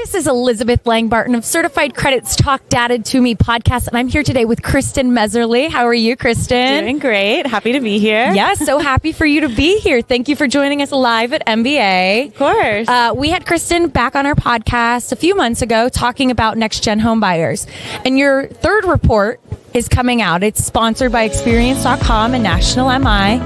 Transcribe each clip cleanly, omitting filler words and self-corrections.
This is Elizabeth Langbarton of Certified Credits Talk Data to Me podcast, and I'm here today with Kristin Messerli. How are you, Kristin? Doing great. Happy to be here. Yes, so happy for you to be here. Thank you for joining us live at MBA. Of course. We had Kristin back on our podcast a few months ago talking about next-gen homebuyers, and your third report is coming out. It's sponsored by Experience.com and National MI,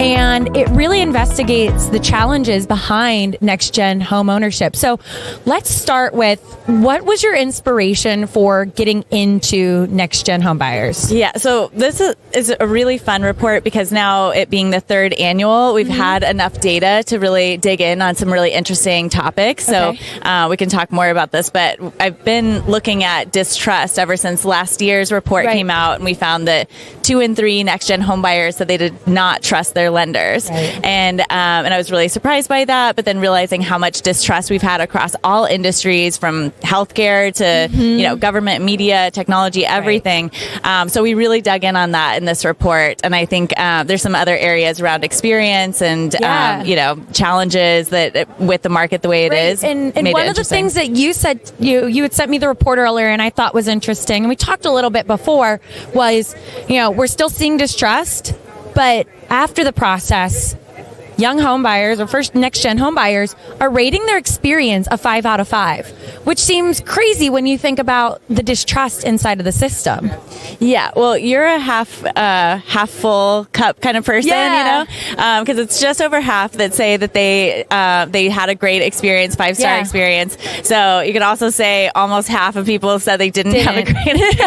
and it really investigates the challenges behind next-gen home ownership. So let's start with, what was your inspiration for getting into next-gen home buyers? Yeah, so this is a really fun report because now it being the third annual, we've had enough data to really dig in on some really interesting topics. Okay. So we can talk more about this, but I've been looking at distrust ever since last year's report came out, and we found that 2 in 3 next-gen home buyers said they did not trust their lenders. Right. And I was really surprised by that, but then realizing how much distrust we've had across all industries, from healthcare to government, media, technology, everything. So we really dug in on that in this report, and I think there's some other areas around experience and challenges that with the market the way it is. And one of the things that you said, you had sent me the report earlier, and I thought was interesting, and we talked a little bit before, was we're still seeing distrust, but after the process, young home buyers or first next-gen home buyers are rating their experience a 5 out of 5, which seems crazy when you think about the distrust inside of the system. Yeah, well, you're a half full cup kind of person, because it's just over half that say that they had a great experience, 5-star experience. So you could also say almost half of people said they didn't. Have a great.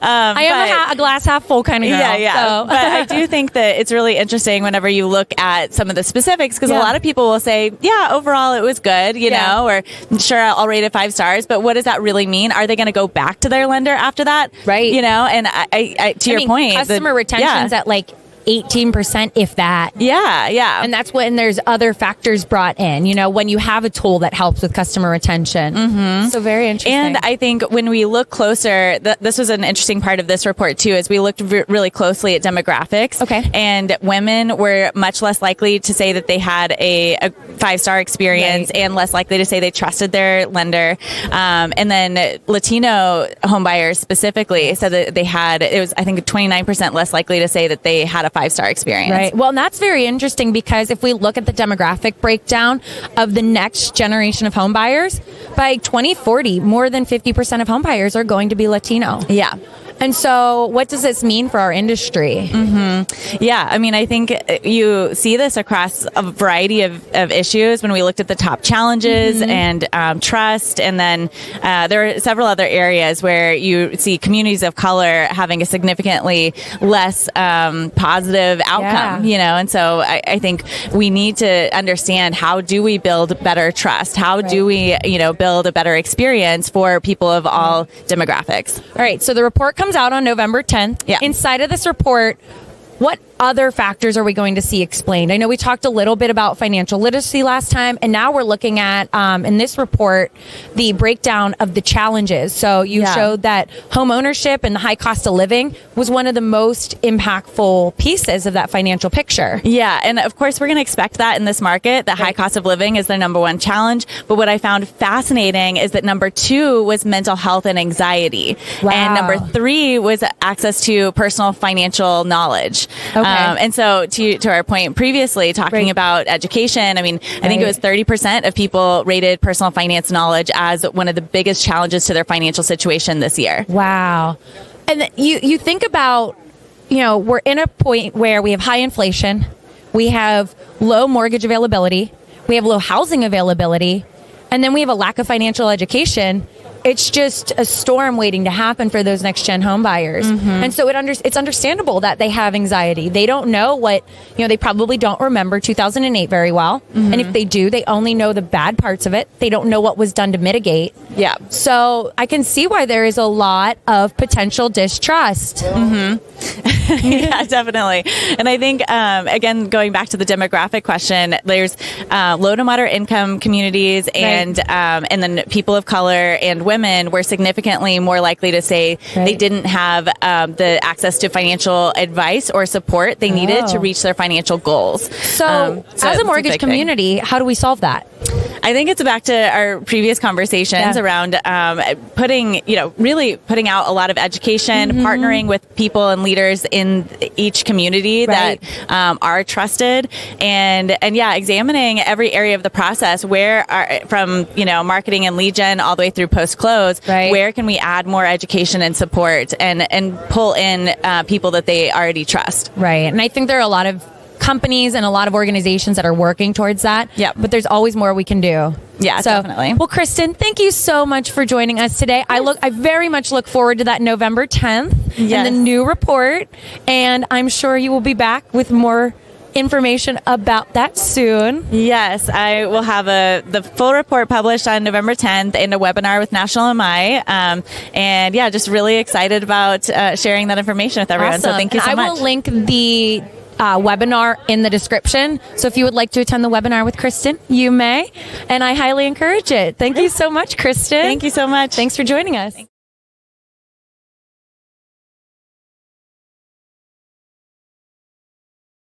I am a glass half full kind of girl. Yeah. So. But I do think that it's really interesting whenever you look at some of the specifics, because a lot of people will say, overall it was good, or sure, I'll rate it 5 stars, but what does that really mean? Are they going to go back to their lender after that? Right. And I to your point, customer retention's at like 18%, if that. Yeah. And that's when there's other factors brought in, when you have a tool that helps with customer retention. So very interesting. And I think when we look closer, this was an interesting part of this report too, is we looked really closely at demographics. Okay. And women were much less likely to say that they had a 5-star experience, and less likely to say they trusted their lender. And then Latino homebuyers specifically said that it was, I think, 29% less likely to say that they had a 5-star experience. Right. Well, and that's very interesting, because if we look at the demographic breakdown of the next generation of home buyers, by 2040, more than 50% of home buyers are going to be Latino. Yeah. And so what does this mean for our industry? Yeah, I mean, I think you see this across a variety of issues when we looked at the top challenges and trust. And then there are several other areas where you see communities of color having a significantly less positive outcome, And so I think we need to understand, how do we build better trust? How do we, build a better experience for people of all demographics? All right, so the report comes out on November 10th. Yeah. Inside of this report, what other factors are we going to see explained? I know we talked a little bit about financial literacy last time, and now we're looking at, in this report, the breakdown of the challenges. So you showed that home ownership and the high cost of living was one of the most impactful pieces of that financial picture. Yeah, and of course, we're going to expect that in this market. The high cost of living is their number one challenge. But what I found fascinating is that number 2 was mental health and anxiety. Wow. And number 3 was access to personal financial knowledge. Okay. And so to our point previously, talking about education, I mean, I think it was 30% of people rated personal finance knowledge as one of the biggest challenges to their financial situation this year. Wow. And you think about, we're in a point where we have high inflation, we have low mortgage availability, we have low housing availability, and then we have a lack of financial education. It's just a storm waiting to happen for those next-gen home buyers. And so it's understandable that they have anxiety. They don't know what, they probably don't remember 2008 very well. And if they do, they only know the bad parts of it. They don't know what was done to mitigate. Yeah. So I can see why there is a lot of potential distrust. Yeah, definitely. And I think, again, going back to the demographic question, there's low to moderate income communities and then people of color and women were significantly more likely to say they didn't have the access to financial advice or support they needed to reach their financial goals. So as a mortgage community, how do we solve that? I think it's back to our previous conversations around really putting out a lot of education, partnering with people and leaders in each community that are trusted, and examining every area of the process from marketing and lead gen all the way through post close. Where can we add more education and support and pull in people that they already trust? Right, and I think there are a lot of companies and a lot of organizations that are working towards that. Yep. But there's always more we can do. Yeah, definitely. Well, Kristin, thank you so much for joining us today. I very much look forward to that November 10th and the new report. And I'm sure you will be back with more information about that soon. Yes, I will have the full report published on November 10th in a webinar with National MI. Just really excited about sharing that information with everyone. Awesome. So thank you so much. I will link the webinar in the description. So if you would like to attend the webinar with Kristin, you may. And I highly encourage it. Thank you so much, Kristin. Thank you so much. Thanks for joining us.